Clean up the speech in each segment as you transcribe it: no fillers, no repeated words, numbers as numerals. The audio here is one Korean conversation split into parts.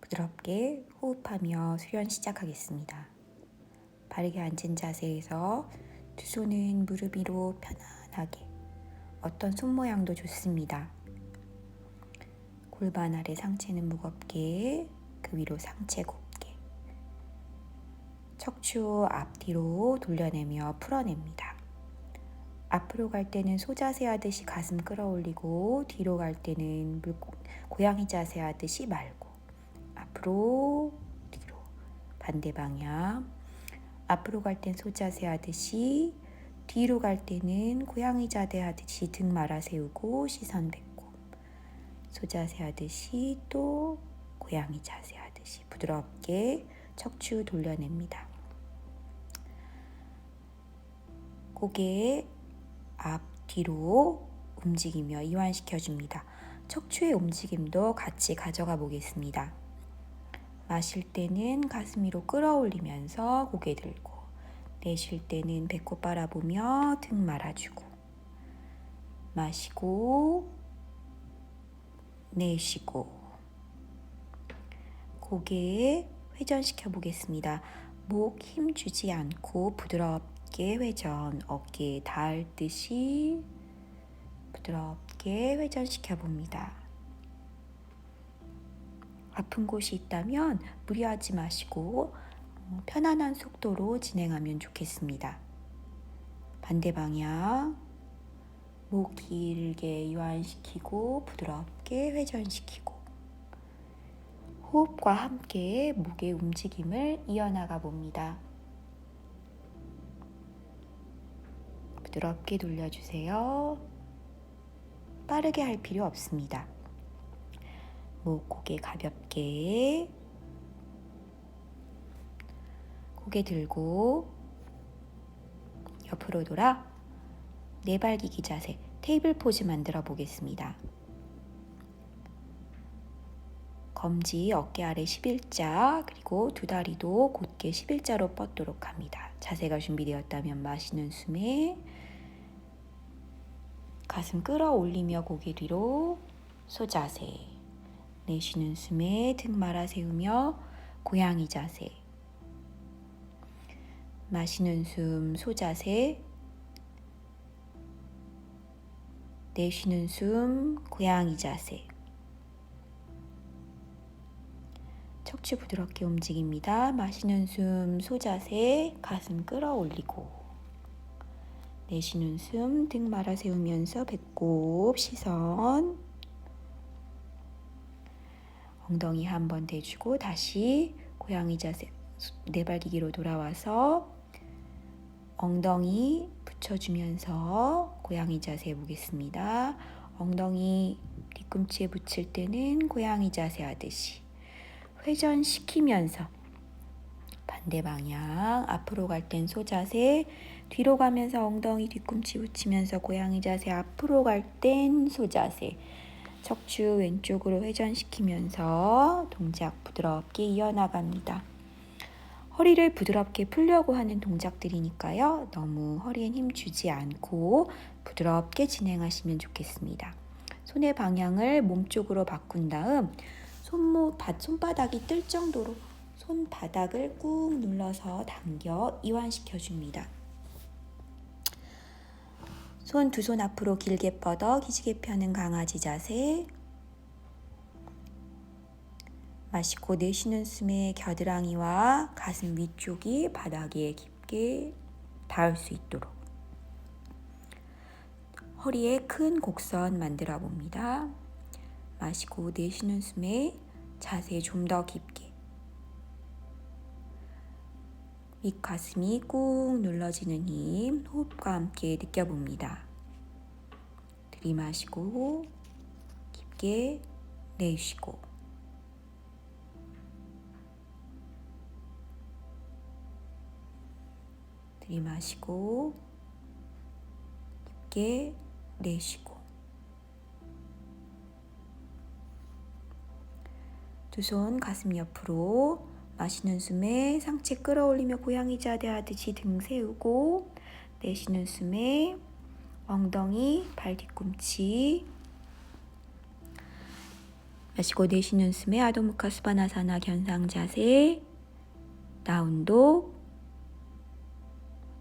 부드럽게 호흡하며 수련 시작하겠습니다. 바르게 앉은 자세에서 두 손은 무릎 위로 편안하게, 어떤 손 모양도 좋습니다. 골반 아래 상체는 무겁게, 그 위로 상체 곱게. 척추 앞뒤로 돌려내며 풀어냅니다. 앞으로 갈 때는 소자세 하듯이 가슴 끌어올리고, 뒤로 갈 때는 고양이 자세 하듯이 말고, 앞으로 뒤로 반대 방향. 앞으로 갈 땐 소자세 하듯이, 뒤로 갈 때는 고양이 자세 하듯이 등 말아 세우고 시선 배꼽. 소자세 하듯이 또 고양이 자세 하듯이 부드럽게 척추 돌려냅니다. 고개 앞 뒤로 움직이며 이완시켜줍니다. 척추의 움직임도 같이 가져가 보겠습니다. 마실 때는 가슴 위로 끌어올리면서 고개 들고, 내쉴 때는 배꼽 바라보며 등 말아주고, 마시고 내쉬고, 고개 회전시켜 보겠습니다. 목 힘 주지 않고 부드럽게 회전, 어깨에 닿을 듯이 부드럽게 회전시켜 봅니다. 아픈 곳이 있다면 무리하지 마시고 편안한 속도로 진행하면 좋겠습니다. 반대 방향, 목 길게 이완시키고 부드럽게 회전시키고, 호흡과 함께 목의 움직임을 이어나가 봅니다. 부드럽게 돌려주세요. 빠르게 할 필요 없습니다. 목, 고개 가볍게, 고개 들고 옆으로 돌아 네발기기 자세, 테이블 포즈 만들어 보겠습니다. 검지 어깨 아래 11자, 그리고 두 다리도 곧게 11자로 뻗도록 합니다. 자세가 준비되었다면 마시는 숨에 가슴 끌어올리며 고개 뒤로 소자세, 내쉬는 숨에 등 말아 세우며 고양이 자세, 마시는 숨 소자세, 내쉬는 숨 고양이 자세. 척추 부드럽게 움직입니다. 마시는 숨 소자세, 가슴 끌어올리고, 내쉬는 숨 등 말아 세우면서 배꼽 시선, 엉덩이 한번 대주고 다시 고양이 자세, 네발기기로 돌아와서 엉덩이 붙여주면서 고양이 자세 해보겠습니다. 엉덩이 뒤꿈치에 붙일 때는 고양이 자세 하듯이 회전시키면서 반대 방향, 앞으로 갈 땐 소자세, 뒤로 가면서 엉덩이 뒤꿈치 붙이면서 고양이 자세, 앞으로 갈 땐 소자세. 척추 왼쪽으로 회전시키면서 동작 부드럽게 이어나갑니다. 허리를 부드럽게 풀려고 하는 동작들이니까요. 너무 허리에 힘 주지 않고 부드럽게 진행하시면 좋겠습니다. 손의 방향을 몸쪽으로 바꾼 다음 손바닥이 뜰 정도로 손바닥을 꾹 눌러서 당겨 이완시켜줍니다. 손 두 손 앞으로 길게 뻗어 기지개 펴는 강아지 자세. 마시고 내쉬는 숨에 겨드랑이와 가슴 위쪽이 바닥에 깊게 닿을 수 있도록 허리에 큰 곡선 만들어 봅니다. 마시고 내쉬는 숨에 자세 좀 더 깊게, 윗가슴이 꾹 눌러지는 힘 호흡과 함께 느껴봅니다. 들이마시고 깊게 내쉬고, 들이마시고 깊게 내쉬고, 두 손 가슴 옆으로 마시는 숨에 상체 끌어올리며 고양이 자세 하듯이 등 세우고, 내쉬는 숨에 엉덩이, 발 뒤꿈치 마시고 내쉬는 숨에 아도무카 스바나사나 견상 자세.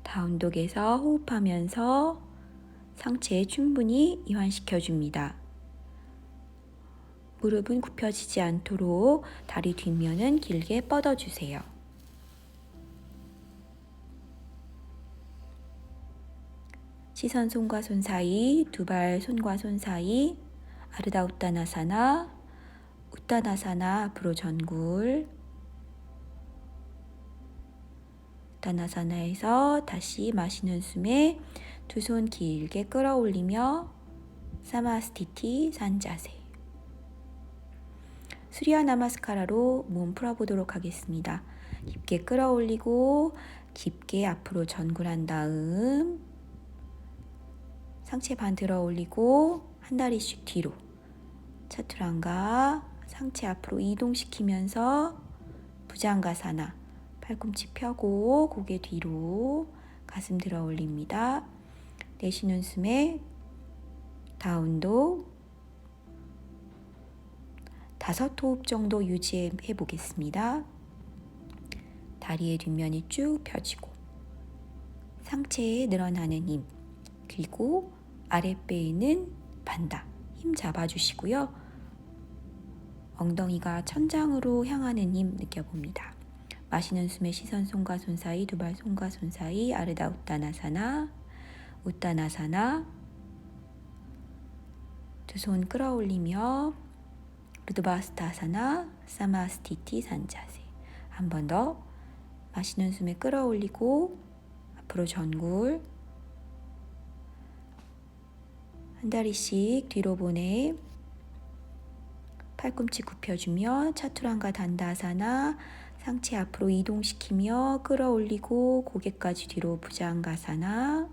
다운독에서 호흡하면서 상체 충분히 이완시켜 줍니다. 무릎은 굽혀지지 않도록 다리 뒷면은 길게 뻗어주세요. 시선 손과 손 사이, 두 발 손과 손 사이, 아르다 우따나사나, 우따나사나 앞으로 전굴, 우따나사나에서 다시 마시는 숨에 두 손 길게 끌어올리며 사마스티티 산자세. 수리아 나마스카라로 몸 풀어보도록 하겠습니다. 깊게 끌어올리고 깊게 앞으로 전굴한 다음 상체 반 들어 올리고 한 다리씩 뒤로 차투랑가 상체 앞으로 이동시키면서 부장가사나 팔꿈치 펴고 고개 뒤로 가슴 들어 올립니다. 내쉬는 숨에 다운독 5호흡 정도 유지해 보겠습니다. 다리의 뒷면이 쭉 펴지고 상체에 늘어나는 힘, 그리고 아랫배에는 반다 힘 잡아주시고요. 엉덩이가 천장으로 향하는 힘 느껴봅니다. 마시는 숨에 시선 손과 손 사이, 두 발 손과 손 사이, 아르다 우따나사나, 우따나사나 두 손 끌어올리며 루드바스타사나, 사마스티티 산자세. 한 번 더 마시는 숨에 끌어올리고 앞으로 전굴 한 다리씩 뒤로 보내 팔꿈치 굽혀주며 차투랑가 단다사나 상체 앞으로 이동시키며 끌어올리고 고개까지 뒤로 부장가사나.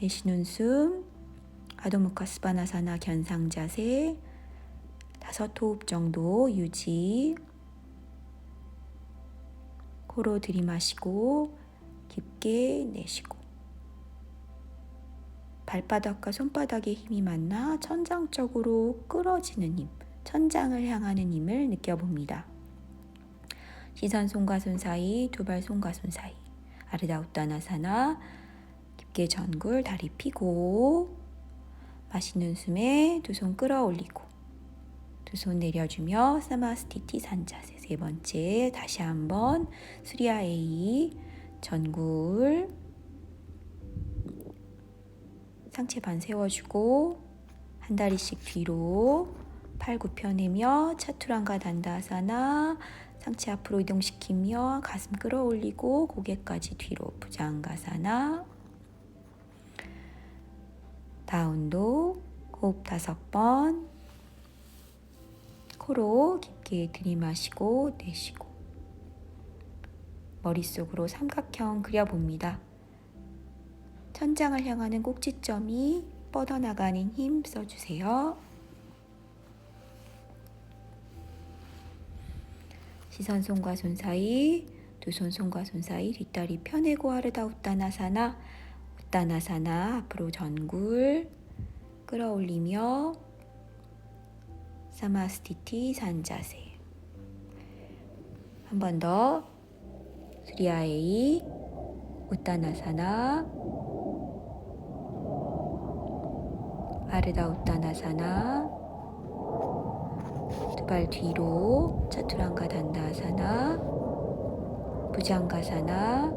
내쉬는 숨 아도무카 스바나사나 견상자세 5호흡 정도 유지. 코로 들이마시고 깊게 내쉬고 발바닥과 손바닥의 힘이 만나 천장 쪽으로 끌어지는 힘, 천장을 향하는 힘을 느껴봅니다. 시선 손과 손 사이, 두 발 손과 손 사이, 아르다 우따나사나 깊게 전굴 다리 펴고 마시는 숨에 두 손 끌어올리고 두 손 내려주며 사마스티티 산자세. 세 번째 다시 한번 수리아 A 전굴 상체 반 세워주고 한 다리씩 뒤로 팔 굽혀내며 차투랑가 단다사나 상체 앞으로 이동시키며 가슴 끌어올리고 고개까지 뒤로 부장가사나. 다운독 호흡 5번. 코로 깊게 들이마시고 내쉬고 머릿속으로 삼각형 그려봅니다. 천장을 향하는 꼭지점이 뻗어나가는 힘 써주세요. 시선 손과 손 사이, 두 손 손과 손 사이 뒷다리 펴내고 아르다 우따나사나, 우따나사나 앞으로 전굴 끌어올리며 사마스티티 산자세. 한 번 더 수리아 A 우따나사나, 아르다 우따나사나 두 발 뒤로 차투랑가 단다사나, 부장가사나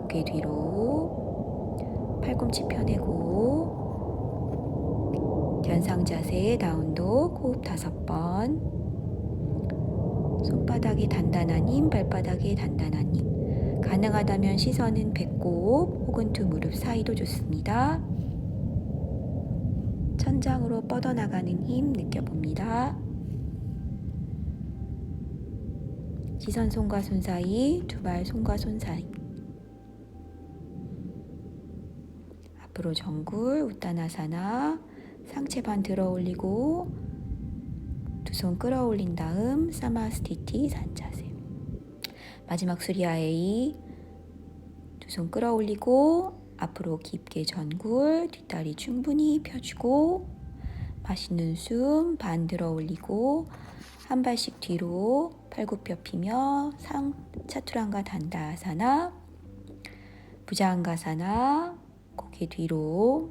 고개 뒤로 팔꿈치 펴내고 견상자세 다운독 호흡 5번. 손바닥에 단단한 힘, 발바닥에 단단한 힘. 가능하다면 시선은 배꼽 혹은 두 무릎 사이도 좋습니다. 천장으로 뻗어나가는 힘 느껴봅니다. 시선 손과 손 사이, 두 발 손과 손 사이. 앞으로 전굴 우따나사나 상체 반 들어 올리고 두 손 끌어올린 다음 사마스티티 산자세. 마지막 수리아 A 두 손 끌어올리고 앞으로 깊게 전굴 뒷다리 충분히 펴주고 마시는 숨 반 들어 올리고 한 발씩 뒤로 팔굽혀 펴며 차투랑가 단다아사나, 부자한가사나, 고개 뒤로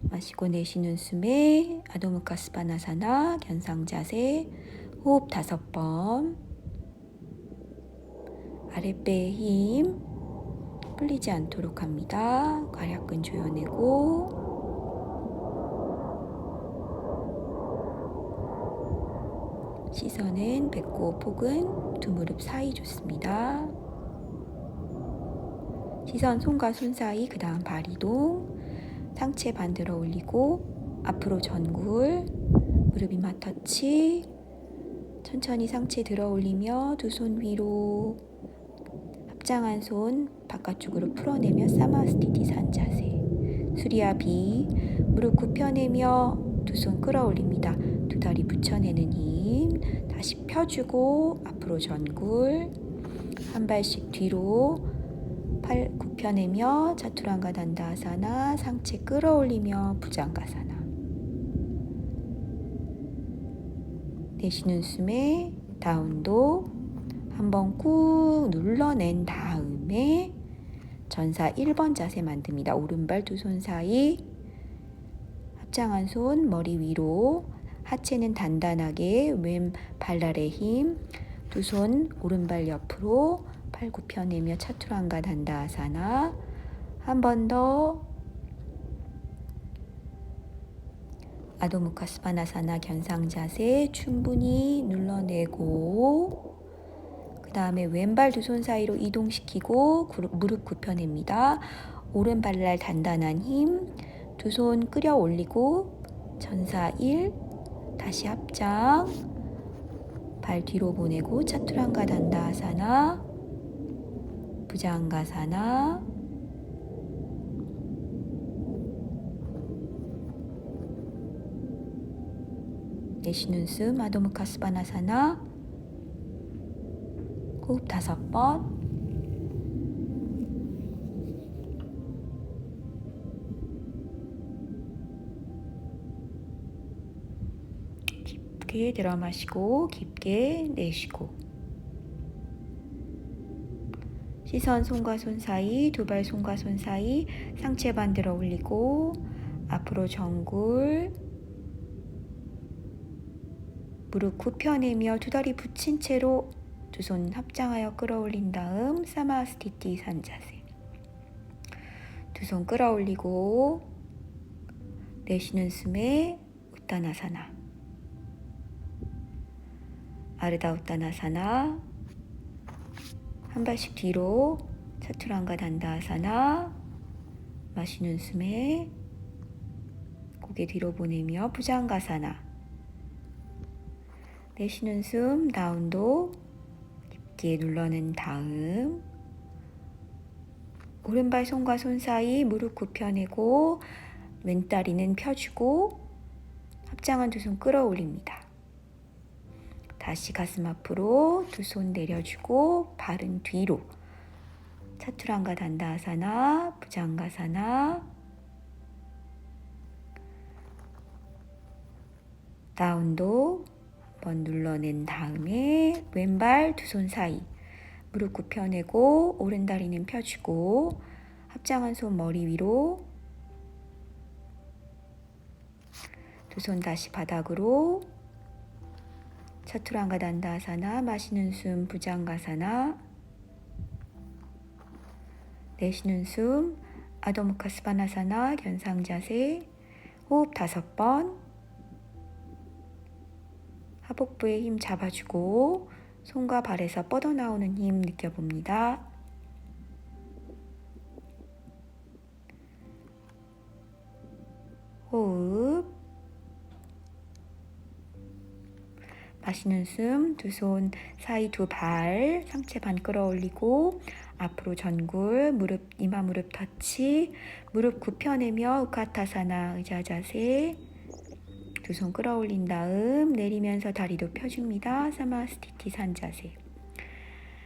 마시고 내쉬는 숨에 아도무카스바나사나 견상자세 호흡 5번. 아랫배에 힘 풀리지 않도록 합니다. 괄약근 조여내고 시선은 배꼽 혹은 두 무릎 사이 좋습니다. 시선 손과 손 사이, 그 다음 발 이동, 상체 반 들어 올리고 앞으로 전굴, 무릎 이마 터치, 천천히 상체 들어 올리며 두 손 위로, 합장한 손 바깥쪽으로 풀어내며 사마스티티 산자세. 수리아 비, 무릎 굽혀내며 두 손 끌어올립니다. 두 다리 붙여내는 힘, 다시 펴주고 앞으로 전굴, 한 발씩 뒤로 팔 굽혀내며 차투랑가 단다아사나, 상체 끌어올리며 부장가사나. 내쉬는 숨에 다운도 한번 꾹 눌러낸 다음에 전사 1번 자세 만듭니다. 오른발 두 손 사이, 합장한 손 머리 위로, 하체는 단단하게 왼 발날의 힘, 두 손 오른발 옆으로 팔 굽혀내며 차투랑가 단다아사나. 한 번 더 아도무카스바나사나 견상자세 충분히 눌러내고, 그 다음에 왼발 두 손 사이로 이동시키고 무릎 굽혀냅니다. 오른발날 단단한 힘, 두 손 끌어 올리고 전사 1, 다시 합장, 발 뒤로 보내고 차투랑가 단다아사나, 부자한가사나. 내쉬는 숨 아도무카스바나사나, 호흡 5번. 깊게 들어 마시고 깊게 내쉬고, 시선 손과 손 사이, 두 발 손과 손 사이, 상체 반 들어 올리고 앞으로 전굴, 무릎 굽혀내며 두 다리 붙인 채로 두 손 합장하여 끌어올린 다음 사마스티티 산자세. 두 손 끌어올리고 내쉬는 숨에 우타나사나, 아르다 우타나사나. 한 발씩 뒤로 차투랑가 단다아사나. 마시는 숨에 고개 뒤로 보내며 부장가사나. 내쉬는 숨 다운도 깊게 눌러낸 다음 오른발 손과 손 사이 무릎 굽혀내고 왼다리는 펴주고 합장한 두 손 끌어올립니다. 다시 가슴 앞으로 두 손 내려주고 발은 뒤로, 차투랑가 단다아사나, 부장가사나. 다운도 한번 눌러낸 다음에 왼발 두 손 사이, 무릎 굽혀내고 오른다리는 펴주고 합장한 손 머리 위로, 두 손 다시 바닥으로, 차투랑가 단다아사나. 마시는 숨 부장가사나. 내쉬는 숨 아도무카스바나사나 견상자세. 호흡 5번. 하복부에 힘 잡아주고 손과 발에서 뻗어나오는 힘 느껴봅니다. 호흡. 마시는 숨, 두 손 사이 두 발, 상체 반 끌어올리고 앞으로 전굴, 무릎 이마 무릎 터치, 무릎 굽혀내며 우카타사나 의자 자세. 두 손 끌어올린 다음 내리면서 다리도 펴줍니다. 사마스티티 산자세.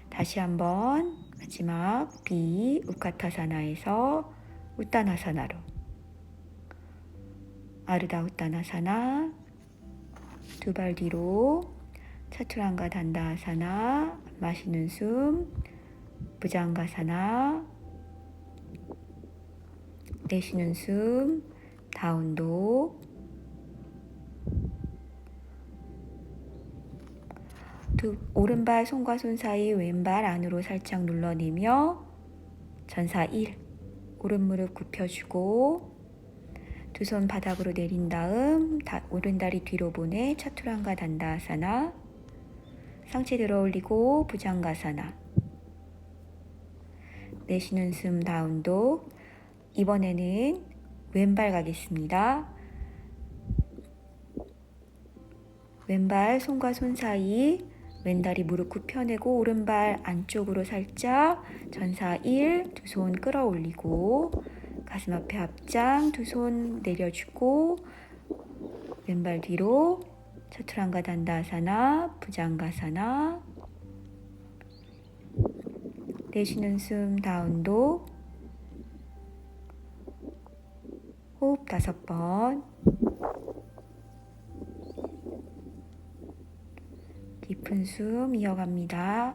다시 한번 마지막 비 우카타사나에서 우따나사나로. 아르다 우따나사나. 두 발 뒤로. 차투랑가 단다아사나. 마시는 숨. 부장가사나. 내쉬는 숨. 다운독. 오른발 손과 손 사이 왼발 안으로 살짝 눌러내며 전사 1. 오른 무릎 굽혀주고 두 손 바닥으로 내린 다음 오른다리 뒤로 보내 차투랑가 단다아사나. 상체 들어 올리고 부장가사나. 내쉬는 숨 다운독. 이번에는 왼발 가겠습니다. 왼발 손과 손 사이 왼다리 무릎 굽혀내고 오른발 안쪽으로 살짝 전사 1. 두 손 끌어올리고 가슴 앞에 앞장 두 손 내려주고 왼발 뒤로 차투랑가 단다아사나. 부장가사나. 내쉬는 숨 다운독. 호흡 5번. 깊은 숨 이어갑니다.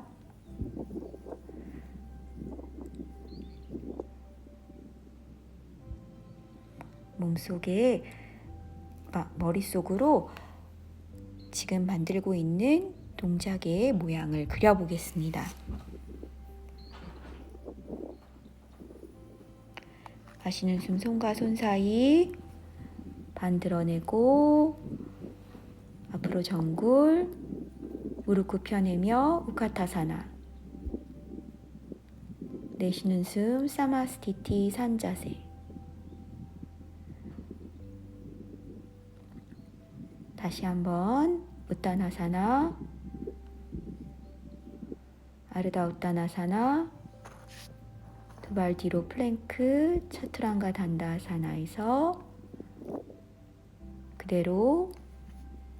몸속에, 머릿속으로 지금 만들고 있는 동작의 모양을 그려보겠습니다. 마시는 숨 손과 손 사이 반들어내고 앞으로 정굴. 무릎 굽혀내며 우카타사나. 내쉬는 숨 사마스티티 산자세. 다시 한번 우따나사나. 아르다 우따나사나. 두 발 뒤로 플랭크 차투랑가 단다아사나에서 그대로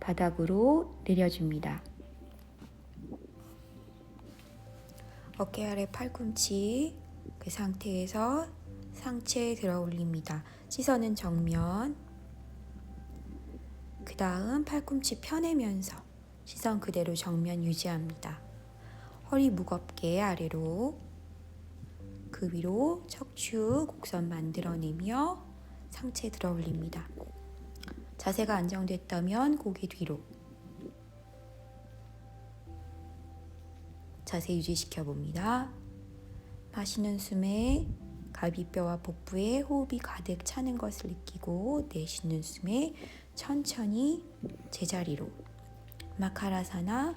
바닥으로 내려줍니다. 어깨 아래 팔꿈치 그 상태에서 상체 들어 올립니다. 시선은 정면. 그 다음 팔꿈치 펴내면서 시선 그대로 정면 유지합니다. 허리 무겁게 아래로. 그 위로 척추 곡선 만들어내며 상체 들어 올립니다. 자세가 안정됐다면 고개 뒤로. 자세 유지시켜 봅니다. 마시는 숨에 갈비뼈와 복부에 호흡이 가득 차는 것을 느끼고 내쉬는 숨에 천천히 제자리로. 마카라사나.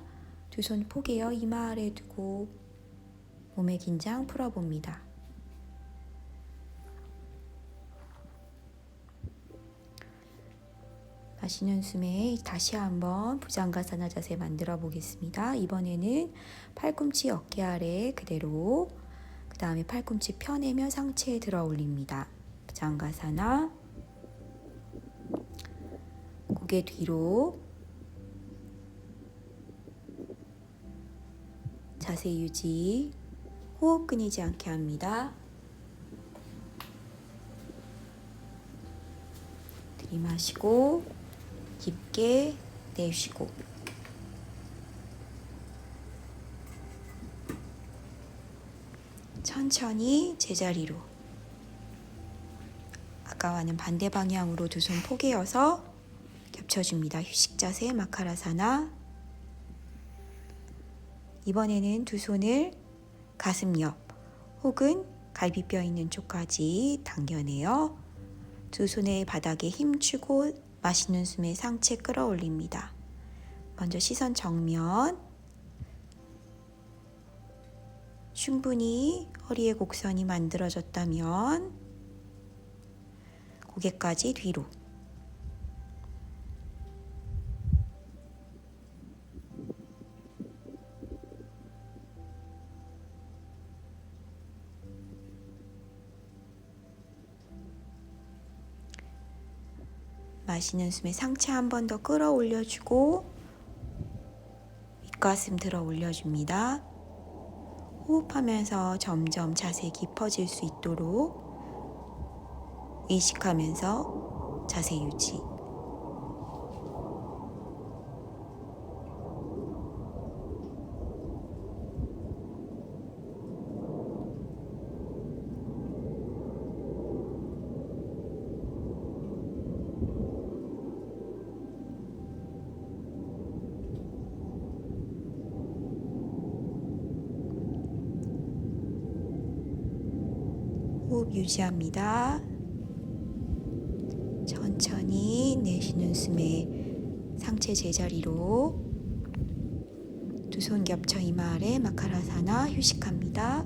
두 손 포개어 이마 아래 두고 몸의 긴장 풀어봅니다. 마시는 숨에 다시 한번 부장가사나 자세 만들어 보겠습니다. 이번에는 팔꿈치 어깨 아래 그대로. 그 다음에 팔꿈치 펴내며 상체에 들어 올립니다. 부장가사나. 고개 뒤로. 자세 유지. 호흡 끊이지 않게 합니다. 들이마시고 깊게 내쉬고. 천천히 제자리로. 아까와는 반대 방향으로 두 손 포개어서 겹쳐줍니다. 휴식 자세 마카라사나. 이번에는 두 손을 가슴 옆 혹은 갈비뼈 있는 쪽까지 당겨내어 두 손의 바닥에 힘주고 마시는 숨에 상체 끌어올립니다. 먼저 시선 정면. 충분히 허리의 곡선이 만들어졌다면 고개까지 뒤로. 마시는 숨에 상체 한 번 더 끌어올려주고 윗가슴 들어 올려줍니다. 호흡하면서 점점 자세 깊어질 수 있도록 의식하면서 자세 유지. 호흡 유지합니다. 천천히 내쉬는 숨에 상체 제자리로 두 손 겹쳐 이마 아래 마카라사나 휴식합니다.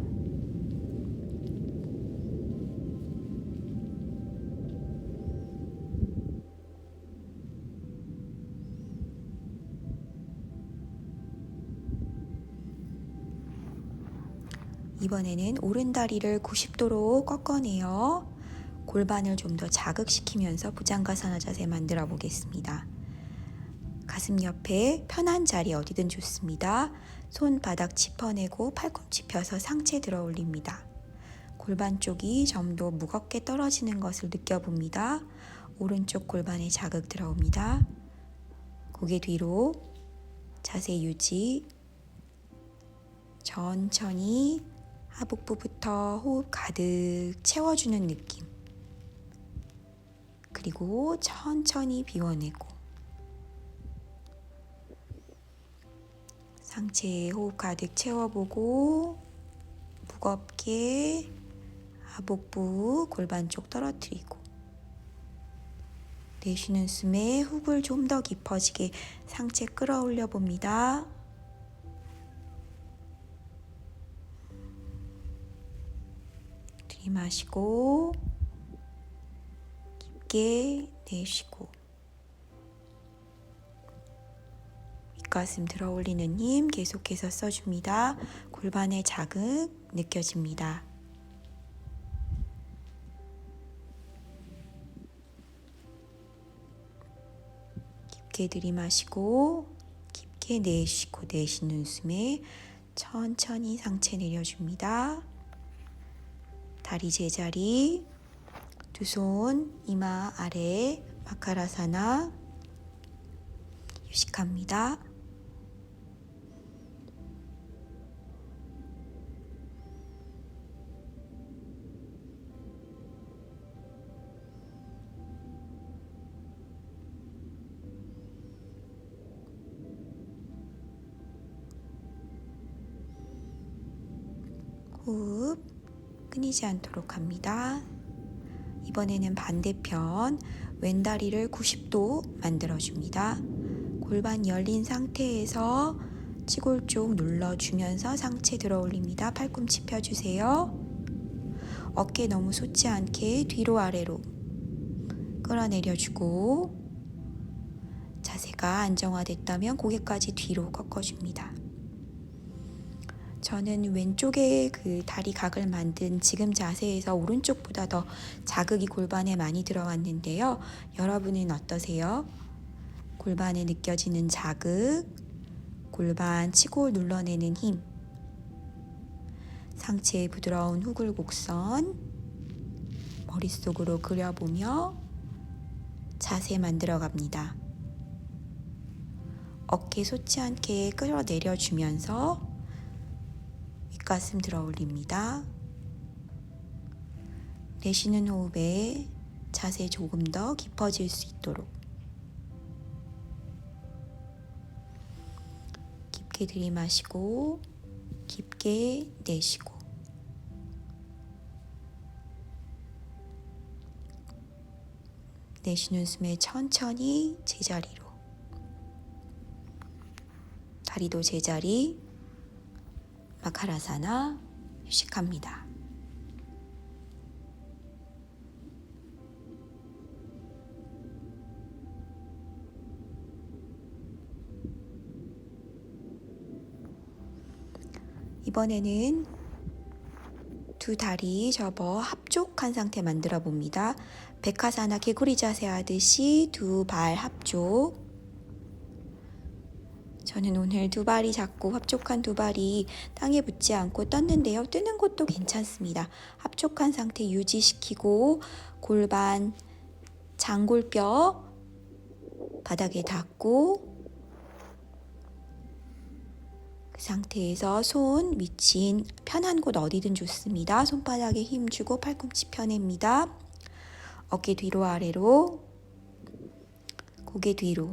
이번에는 오른다리를 90도로 꺾어내어 골반을 좀 더 자극시키면서 부장가사나 자세 만들어 보겠습니다. 가슴 옆에 편한 자리 어디든 좋습니다. 손바닥 짚어내고 팔꿈치 펴서 상체 들어 올립니다. 골반 쪽이 좀 더 무겁게 떨어지는 것을 느껴봅니다. 오른쪽 골반에 자극 들어옵니다. 고개 뒤로 자세 유지. 천천히 하복부부터 호흡 가득 채워주는 느낌. 그리고 천천히 비워내고 상체에 호흡 가득 채워보고 무겁게 하복부 골반 쪽 떨어뜨리고 내쉬는 숨에 훅을 좀 더 깊어지게 상체 끌어올려 봅니다. 들이마시고 깊게 내쉬고 윗가슴 들어 올리는 힘 계속해서 써줍니다. 골반의 자극 느껴집니다. 깊게 들이마시고 깊게 내쉬고 내쉬는 숨에 천천히 상체 내려줍니다. 다리 제자리, 두 손 이마 아래 마카라사나 휴식합니다. 호흡 끊이지 않도록 합니다. 이번에는 반대편 왼다리를 90도 만들어줍니다. 골반 열린 상태에서 치골 쪽 눌러주면서 상체 들어 올립니다. 팔꿈치 펴주세요. 어깨 너무 솟지 않게 뒤로 아래로 끌어내려주고 자세가 안정화됐다면 고개까지 뒤로 꺾어줍니다. 저는 왼쪽에 그 다리 각을 만든 지금 자세에서 오른쪽보다 더 자극이 골반에 많이 들어왔는데요. 여러분은 어떠세요? 골반에 느껴지는 자극, 골반 치골 눌러내는 힘, 상체의 부드러운 후굴 곡선 머릿속으로 그려보며 자세 만들어 갑니다. 어깨 솟지 않게 끌어내려주면서 가슴 들어 올립니다. 내쉬는 호흡에 자세 조금 더 깊어질 수 있도록 깊게 들이마시고 깊게 내쉬고 내쉬는 숨에 천천히 제자리로 다리도 제자리 마카라사나 휴식합니다. 이번에는 두 다리 접어 합족한 상태 만들어 봅니다. 백하사나 개구리 자세 하듯이 두 발 합족. 저는 오늘 두 발이 작고 합족한 두 발이 땅에 붙지 않고 떴는데요. 뜨는 것도 괜찮습니다. 합족한 상태 유지시키고 골반, 장골뼈 바닥에 닿고 그 상태에서 손 미친 편한 곳 어디든 좋습니다. 손바닥에 힘 주고 팔꿈치 펴냅니다. 어깨 뒤로 아래로, 고개 뒤로.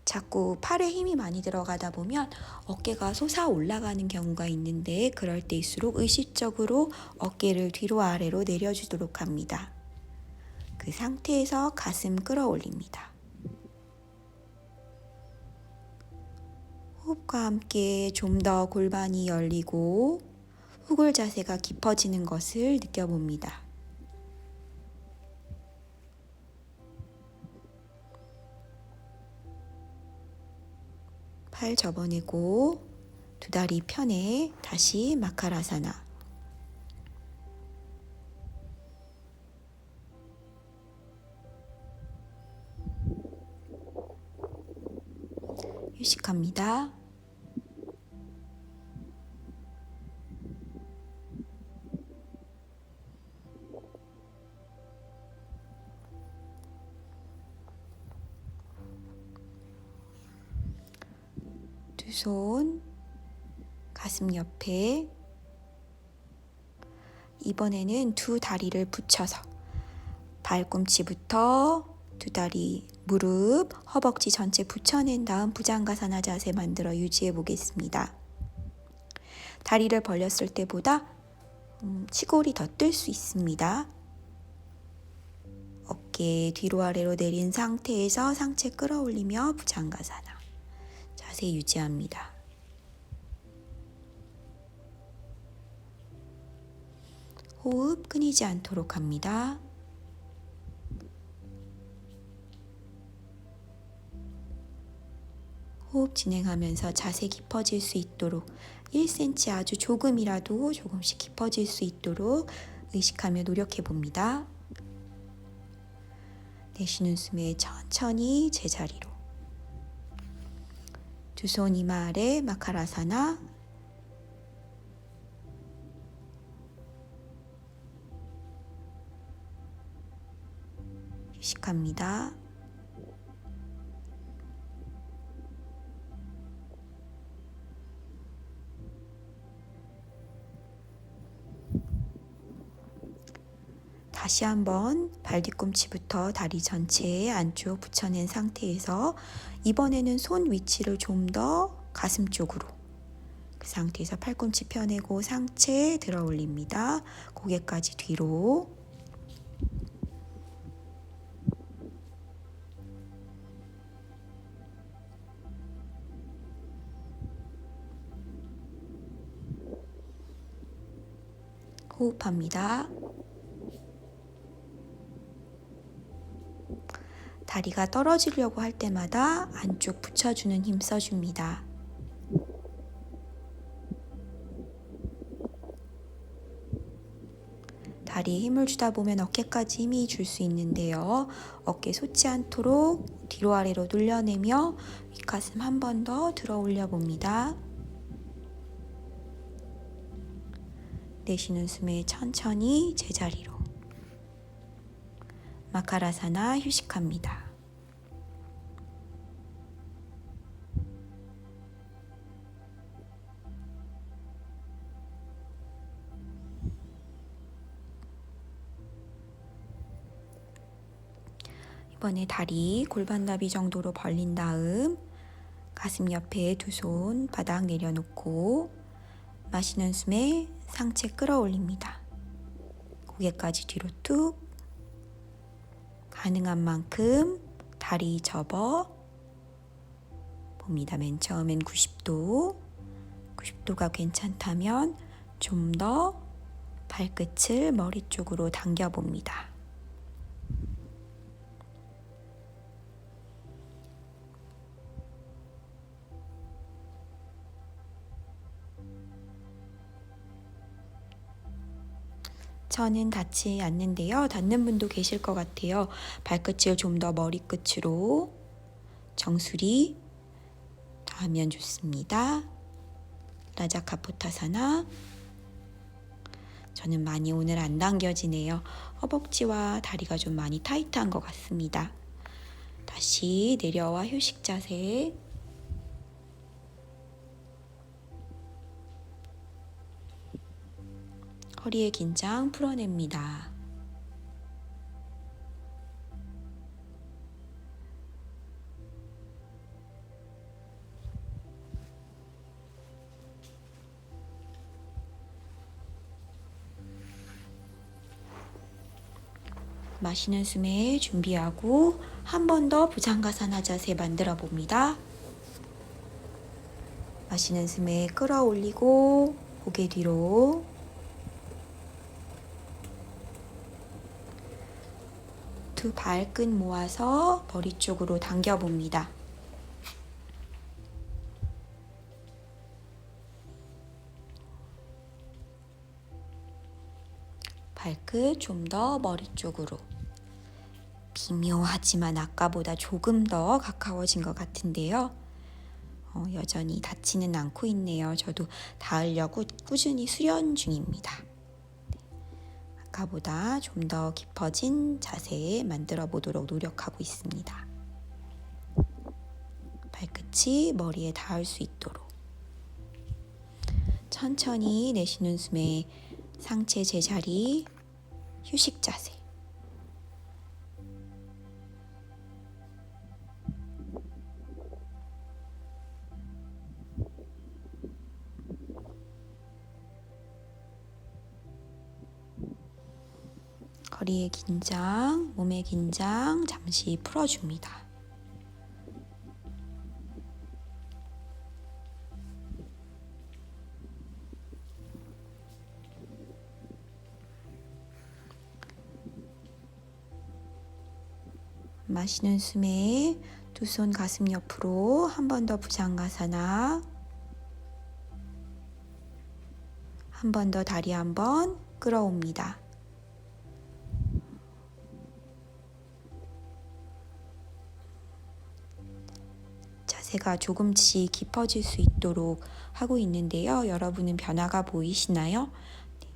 자꾸 팔에 힘이 많이 들어가다 보면 어깨가 솟아 올라가는 경우가 있는데 그럴 때일수록 의식적으로 어깨를 뒤로 아래로 내려주도록 합니다. 그 상태에서 가슴 끌어올립니다. 호흡과 함께 좀 더 골반이 열리고 후굴 자세가 깊어지는 것을 느껴봅니다. 팔 접어내고 두 다리 편에 다시 마카라사나. 휴식합니다. 두 손 가슴 옆에, 이번에는 두 다리를 붙여서 발꿈치부터 두 다리, 무릎, 허벅지 전체 붙여낸 다음 부장가사나 자세 만들어 유지해 보겠습니다. 다리를 벌렸을 때보다 치골이 더 뜰 수 있습니다. 어깨 뒤로 아래로 내린 상태에서 상체 끌어올리며 부장가사나 자세 유지합니다. 호흡 끊이지 않도록 합니다. 호흡 진행하면서 자세 깊어질 수 있도록 1cm 아주 조금이라도 조금씩 깊어질 수 있도록 의식하며 노력해 봅니다. 내쉬는 숨에 천천히 제자리로. 두 손 이마 아래 마카라사나. 휴식합니다. 다시 한번 발 뒤꿈치부터 다리 전체에 안쪽 붙여낸 상태에서 이번에는 손 위치를 좀 더 가슴 쪽으로, 그 상태에서 팔꿈치 펴내고 상체 들어 올립니다. 고개까지 뒤로. 호흡합니다. 다리가 떨어지려고 할 때마다 안쪽 붙여주는 힘 써줍니다. 다리에 힘을 주다 보면 어깨까지 힘이 줄 수 있는데요. 어깨 솟지 않도록 뒤로 아래로 눌려내며 윗가슴 한 번 더 들어 올려 봅니다. 내쉬는 숨에 천천히 제자리로. 마카라사나 휴식합니다. 이번에 다리 골반나비 정도로 벌린 다음 가슴 옆에 두 손 바닥 내려놓고 마시는 숨에 상체 끌어올립니다. 고개까지 뒤로 뚝. 가능한 만큼 다리 접어 봅니다. 맨 처음엔 90도. 90도가 괜찮다면 좀 더 발끝을 머리 쪽으로 당겨 봅니다. 저는 닿지 않는데요. 닿는 분도 계실 것 같아요. 발끝을 좀 더 머리끝으로 정수리 닿으면 좋습니다. 라자카포타사나. 저는 많이 오늘 안 당겨지네요. 허벅지와 다리가 좀 많이 타이트한 것 같습니다. 다시 내려와 휴식 자세. 허리의 긴장 풀어냅니다. 마시는 숨에 준비하고 한 번 더 부장가사나 자세 만들어 봅니다. 마시는 숨에 끌어올리고 고개 뒤로. 두 발끝 모아서 머리 쪽으로 당겨 봅니다. 발끝 좀 더 머리 쪽으로. 미묘하지만 아까보다 조금 더 가까워진 것 같은데요. 여전히 닿지는 않고 있네요. 저도 닿으려고 꾸준히 수련 중입니다. 아까보다 좀 더 깊어진 자세 만들어 보도록 노력하고 있습니다. 발끝이 머리에 닿을 수 있도록. 천천히 내쉬는 숨에 상체 제자리, 휴식 자세. 허리의 긴장, 몸의 긴장 잠시 풀어줍니다. 마시는 숨에 두 손 가슴 옆으로 한 번 더 부장가사나. 한 번 더 다리 한 번 끌어옵니다. 자세가 조금씩 깊어질 수 있도록 하고 있는데요. 여러분은 변화가 보이시나요? 네,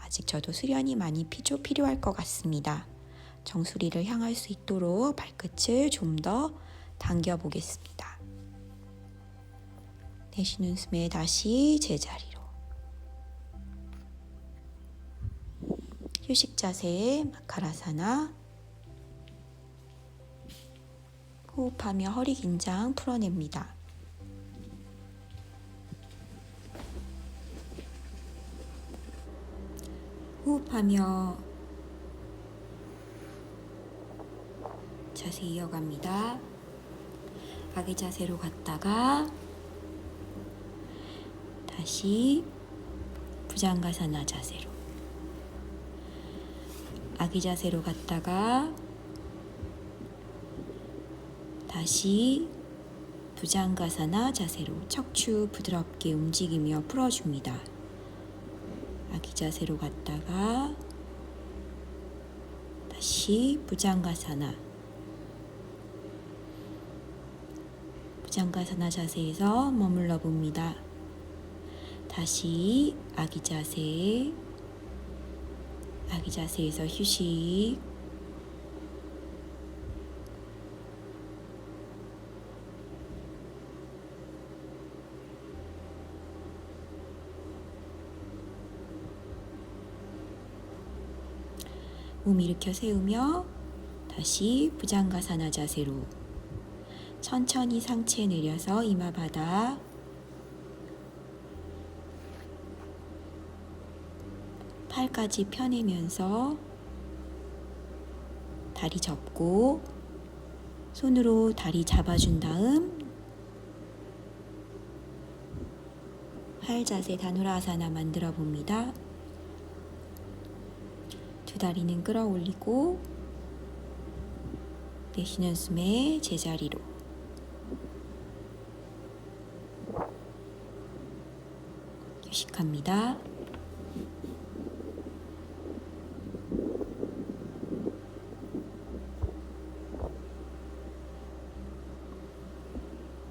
아직 저도 수련이 많이 필요할 것 같습니다. 정수리를 향할 수 있도록 발끝을 좀 더 당겨 보겠습니다. 내쉬는 숨에 다시 제자리로. 휴식 자세 마카라사나. 호흡하며 허리 긴장 풀어냅니다. 호흡하며 자세 이어갑니다. 아기 자세로 갔다가 다시 부장가사나 자세로. 아기 자세로 갔다가 다시 부장가사나 자세로 척추 부드럽게 움직이며 풀어줍니다. 아기 자세로 갔다가 다시 부장가사나. 부장가사나 자세에서 머물러 봅니다. 다시 아기 자세. 아기 자세에서 휴식. 몸 일으켜 세우며 다시 부장가사나 자세로 천천히 상체 내려서 이마 바닥. 팔까지 펴내면서 다리 접고 손으로 다리 잡아준 다음 팔 자세 다누라아사나 만들어 봅니다. 두 다리는 끌어올리고 내쉬는 숨에 제자리로. 휴식합니다.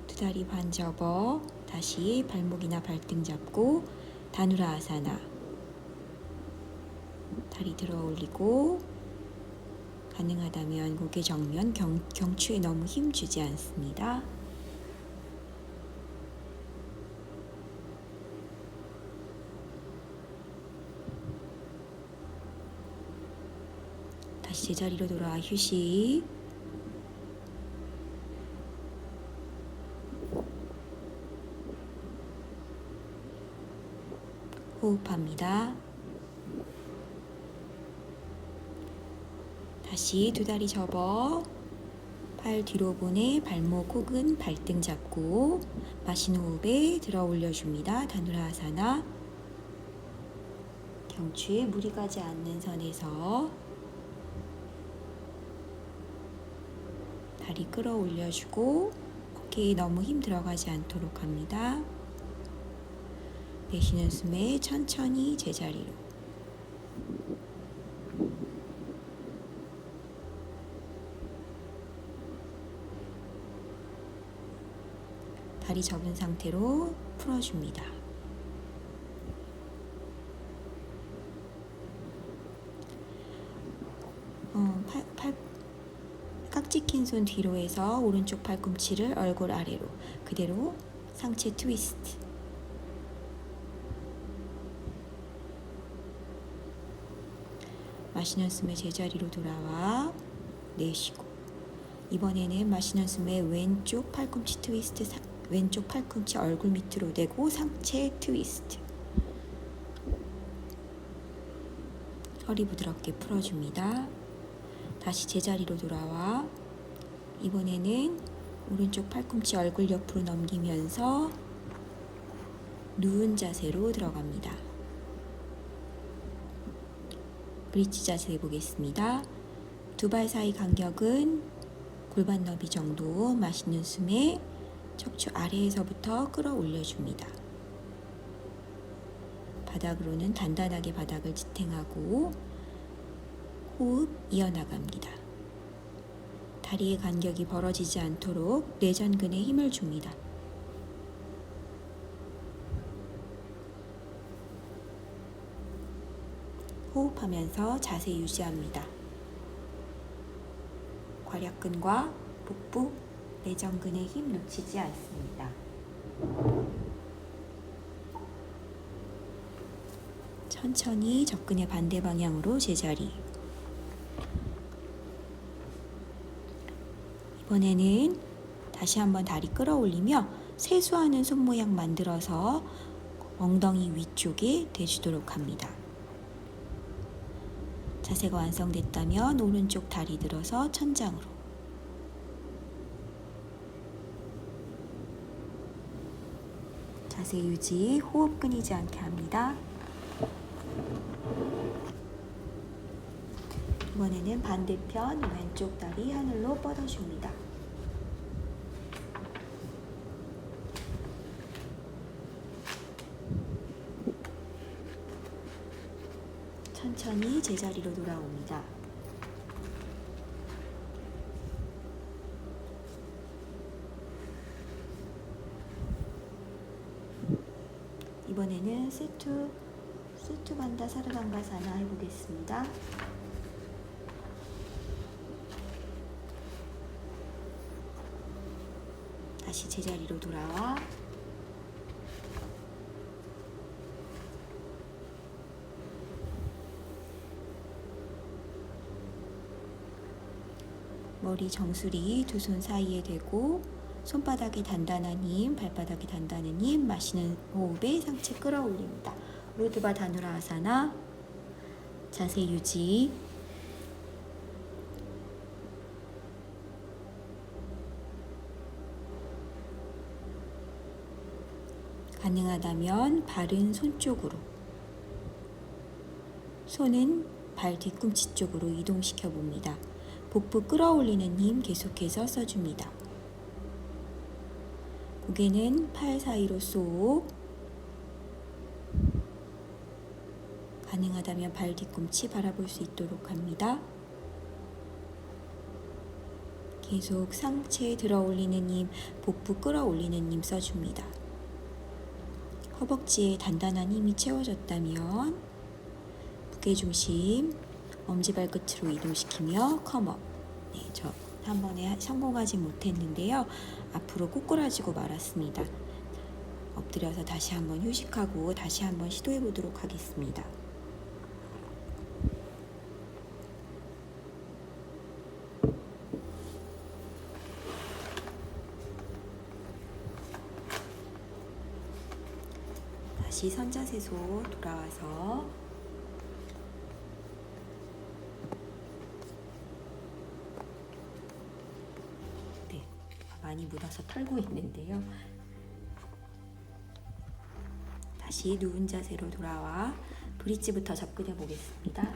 두 다리 반 접어 다시 발목이나 발등 잡고 다누라아사나. 다리 들어 올리고 가능하다면 고개 정면 경추에 너무 힘 주지 않습니다. 다시 제자리로 돌아와 휴식. 호흡합니다. 다시 두 다리 접어 팔 뒤로 보내 발목 혹은 발등 잡고 마시는 호흡에 들어 올려줍니다. 다누라아사나. 경추에 무리 가지 않는 선에서 다리 끌어 올려주고 어깨에 너무 힘 들어가지 않도록 합니다. 내쉬는 숨에 천천히 제자리로. 다리 접은 상태로 풀어줍니다. 깍지 낀 손 뒤로 해서 오른쪽 팔꿈치를 얼굴 아래로 그대로 상체 트위스트. 마시는 숨에 제자리로 돌아와 내쉬고, 이번에는 마시는 숨에 왼쪽 팔꿈치 트위스트, 왼쪽 팔꿈치 얼굴 밑으로 대고 상체 트위스트. 허리 부드럽게 풀어줍니다. 다시 제자리로 돌아와 이번에는 오른쪽 팔꿈치 얼굴 옆으로 넘기면서 누운 자세로 들어갑니다. 브릿지 자세 해보겠습니다. 두 발 사이 간격은 골반 너비 정도. 마시는 숨에 척추 아래에서부터 끌어 올려줍니다. 바닥으로는 단단하게 바닥을 지탱하고 호흡 이어나갑니다. 다리의 간격이 벌어지지 않도록 내전근에 힘을 줍니다. 호흡하면서 자세 유지합니다. 괄약근과 복부, 내전근에 힘 놓치지 않습니다. 천천히 접근의 반대 방향으로 제자리. 이번에는 다시 한번 다리 끌어올리며 세수하는 손 모양 만들어서 엉덩이 위쪽에 대주도록 합니다. 자세가 완성됐다면 오른쪽 다리 들어서 천장으로. 자세 유지, 호흡 끊이지 않게 합니다. 이번에는 반대편 왼쪽 다리 하늘로 뻗어줍니다. 천천히 제자리로 돌아옵니다. 이번에는 세투반다 사르방가사나 해보겠습니다. 다시 제자리로 돌아와 머리 정수리 두 손 사이에 대고 손바닥에 단단한 힘, 발바닥에 단단한 힘, 마시는 호흡에 상체 끌어올립니다. 우르드바 다누라아사나. 자세 유지. 가능하다면 발은 손 쪽으로, 손은 발 뒤꿈치 쪽으로 이동시켜 봅니다. 복부 끌어올리는 힘 계속해서 써줍니다. 고개는 팔 사이로 쏙. 가능하다면 발 뒤꿈치 바라볼 수 있도록 합니다. 계속 상체 들어올리는 힘, 복부 끌어올리는 힘 써줍니다. 허벅지에 단단한 힘이 채워졌다면 무게중심 엄지발끝으로 이동시키며 컴업. 네, 저 한 번에 성공하지 못했는데요. 앞으로 꼬꾸라지고 말았습니다. 엎드려서 다시 한번 휴식하고 다시 한번 시도해 보도록 하겠습니다. 다시 선자세소 돌아와서 많이 묻어서 털고 있는데요. 다시 누운 자세로 돌아와 브릿지부터 접근해 보겠습니다.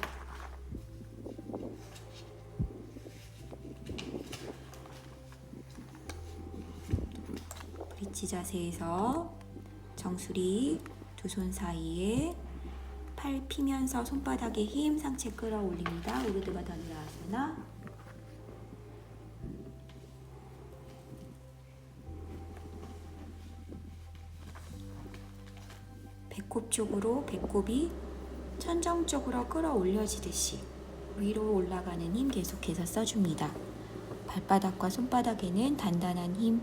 브릿지 자세에서 정수리 두 손 사이에 팔 피면서 손바닥에 힘, 상체 끌어올립니다. 우르드바 단다아사나. 배꼽 쪽으로 배꼽이 천정 쪽으로 끌어올려지듯이 위로 올라가는 힘 계속해서 써줍니다. 발바닥과 손바닥에는 단단한 힘.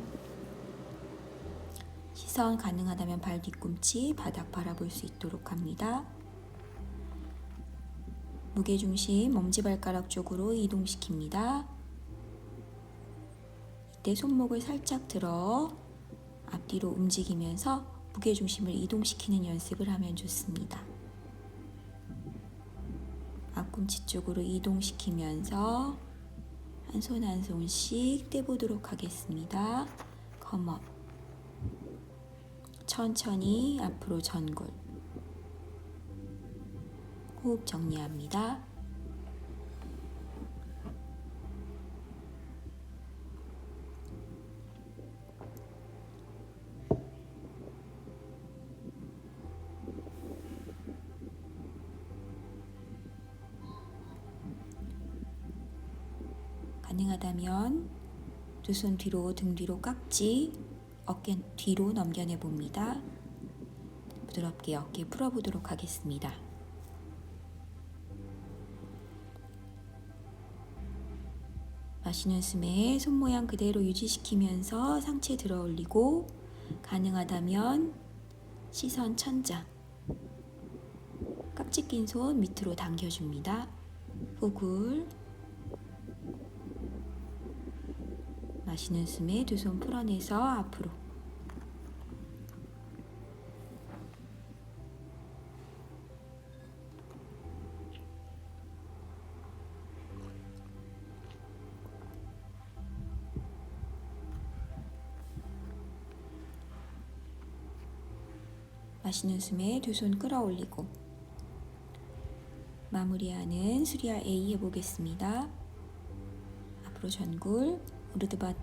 시선 가능하다면 발 뒤꿈치, 바닥 바라볼 수 있도록 합니다. 무게중심 엄지발가락 쪽으로 이동시킵니다. 이때 손목을 살짝 들어 앞뒤로 움직이면서 무게중심을 이동시키는 연습을 하면 좋습니다. 앞꿈치 쪽으로 이동시키면서 한 손 한 손씩 떼보도록 하겠습니다. 컴업. 천천히 앞으로 전굴. 호흡 정리합니다. 가능하다면 두 손 뒤로 등 뒤로 깍지, 어깨 뒤로 넘겨내 봅니다. 부드럽게 어깨 풀어보도록 하겠습니다. 마시는 숨에 손 모양 그대로 유지시키면서 상체 들어 올리고 가능하다면 시선 천장, 깍지 낀 손 밑으로 당겨줍니다. 후굴. 마시는 숨에 두 손 풀어내서 앞으로. 마시는 숨에 두 손 끌어올리고 마무리하는 수리아 A 해보겠습니다. 앞으로 전굴, 우르드바.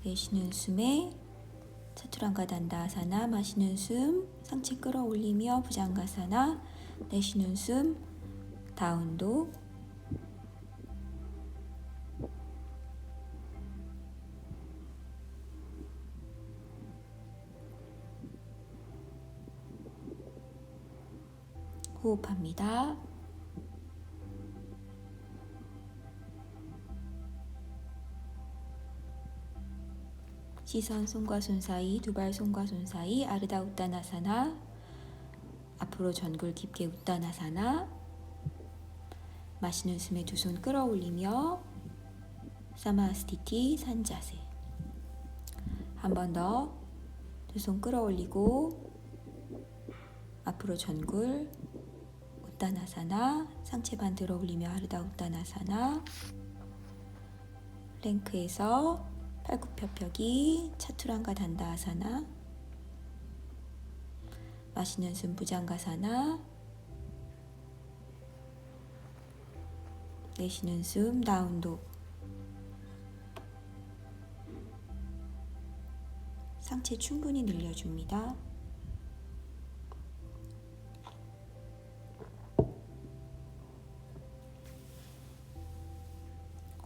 내쉬는 숨에 차투랑가 단다아사나. 마시는 숨 상체 끌어올리며 부장가사나. 내쉬는 숨 다운도. 호흡합니다. 시선 손과 손 사이, 두 발 손과 손 사이. 아르다 우따나사나. 앞으로 전굴 깊게 우따나사나. 마시는 숨에 두 손 끌어올리며 사마스티티 산자세. 한 번 더 두 손 끌어올리고 앞으로 전굴 우따나사나. 상체 반 들어 올리며 아르다 우따나사나. 랭크에서 팔굽혀펴기 차투랑가 단다아사나. 마시는 숨 부장가사나. 내쉬는 숨 다운도. 상체 충분히 늘려줍니다.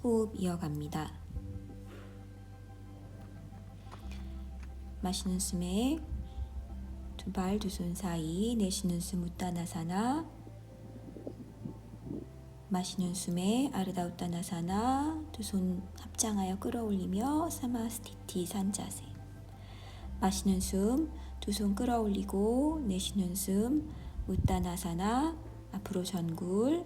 호흡 이어갑니다. 마시는 숨에 두 발 두 손 사이. 내쉬는 숨 우타나사나. 마시는 숨에 아르다 우타나사나. 두 손 합장하여 끌어올리며 사마스티티 산자세. 마시는 숨 두 손 끌어올리고, 내쉬는 숨 우타나사나. 앞으로 전굴.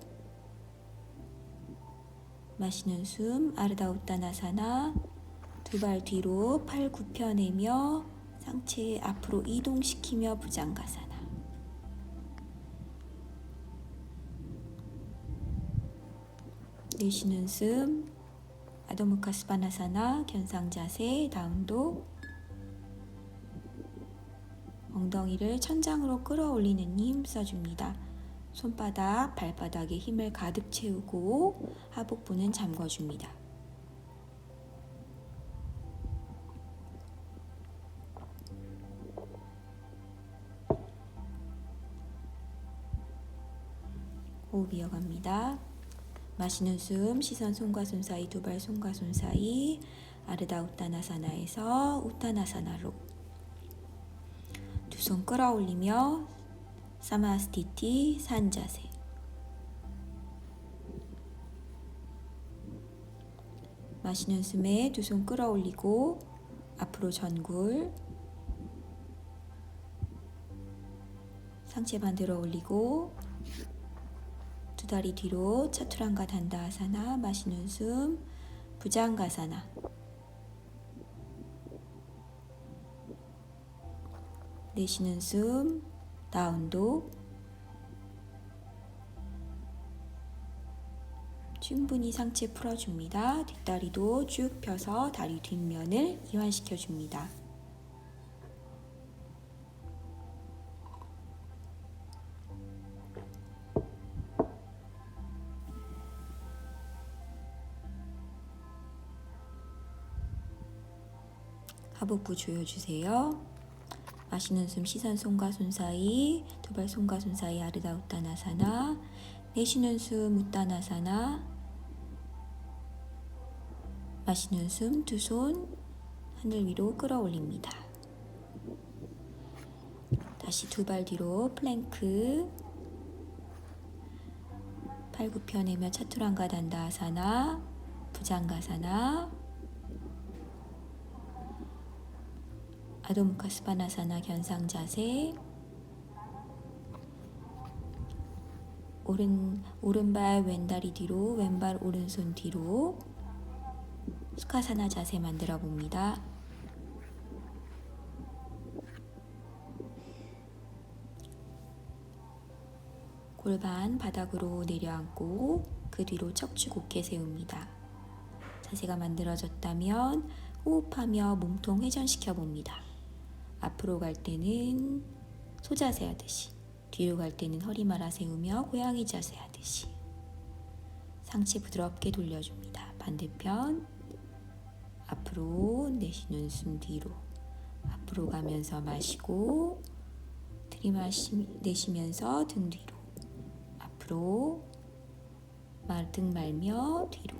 마시는 숨 아르다 우타나사나. 두 발 뒤로 팔 굽혀내며 상체 앞으로 이동시키며 부장가사나. 내쉬는 숨 아도무카스바나사나. 견상자세 다운도. 엉덩이를 천장으로 끌어올리는 힘 써줍니다. 손바닥, 발바닥에 힘을 가득 채우고 하복부는 잠궈줍니다. 호흡 이어갑니다. 마시는 숨 시선 손과 손 사이. 두 발 손과 손 사이. 아르다 우타나사나에서 우타나사나로. 두 손 끌어올리며 사마스티티 산자세. 마시는 숨에 두 손 끌어올리고 앞으로 전굴. 상체 반대로 올리고 두 다리 뒤로 차투랑가 단다아사나. 마시는 숨 부장가사나. 내쉬는 숨 다운도. 충분히 상체 풀어줍니다. 뒷다리도 쭉 펴서 다리 뒷면을 이완시켜줍니다. 하복부 조여주세요. 마시는 숨 시선 손과 손 사이. 두 발 손과 손 사이. 아르다 우타나사나. 내쉬는 숨 우타나사나. 마시는 숨 두 손 하늘 위로 끌어올립니다. 다시 두 발 뒤로 플랭크. 팔 굽혀내며 차투랑가 단다아사나. 부장가사나. 아도무카스바나사나. 견상자세. 오른발 왼다리 뒤로, 왼발 오른손 뒤로 수카사나 자세 만들어 봅니다. 골반 바닥으로 내려앉고 그 뒤로 척추 곧게 세웁니다. 자세가 만들어졌다면 호흡하며 몸통 회전시켜 봅니다. 앞으로 갈 때는 소자세 하듯이, 뒤로 갈 때는 허리 말아 세우며 고양이 자세 하듯이 상체 부드럽게 돌려줍니다. 반대편 앞으로. 내쉬는 숨 뒤로. 앞으로 가면서 마시고 내쉬면서 등 뒤로. 앞으로 등 말며 뒤로.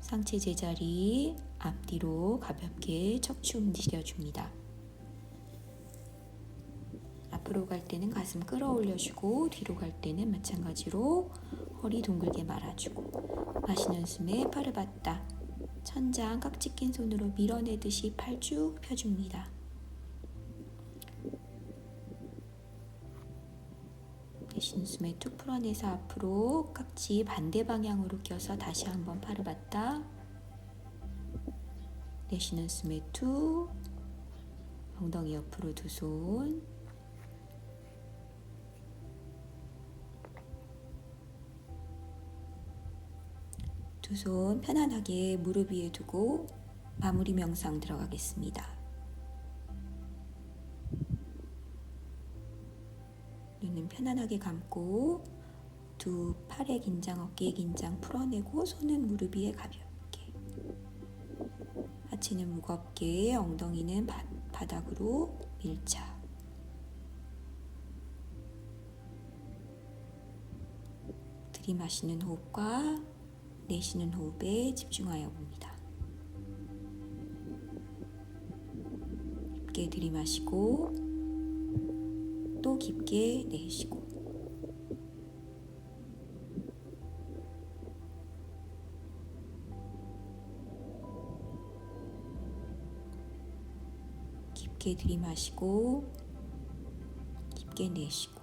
상체 제자리 앞뒤로 가볍게 척추 움직여줍니다. 앞으로 갈 때는 가슴 끌어올려주고, 뒤로 갈 때는 마찬가지로 허리 둥글게 말아주고, 마시는 숨에 팔을 받다 천장 깍지 낀 손으로 밀어내듯이 팔 쭉 펴줍니다. 내쉬는 숨에 툭 풀어내서 앞으로 깍지 반대 방향으로 껴서 다시 한번 팔을 받다. 내쉬는 숨에 툭. 엉덩이 옆으로 두 손. 두 손 편안하게 무릎 위에 두고 마무리 명상 들어가겠습니다. 눈은 편안하게 감고 두 팔의 긴장, 어깨의 긴장 풀어내고 손은 무릎 위에 가볍게. 하체는 무겁게, 엉덩이는 바닥으로 밀착. 들이마시는 호흡과 내쉬는 호흡에 집중하여 봅니다. 깊게 들이마시고 또 깊게 내쉬고. 깊게 들이마시고 깊게 내쉬고.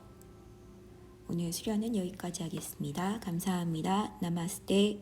오늘 수련은 여기까지 하겠습니다. 감사합니다. 나마스테.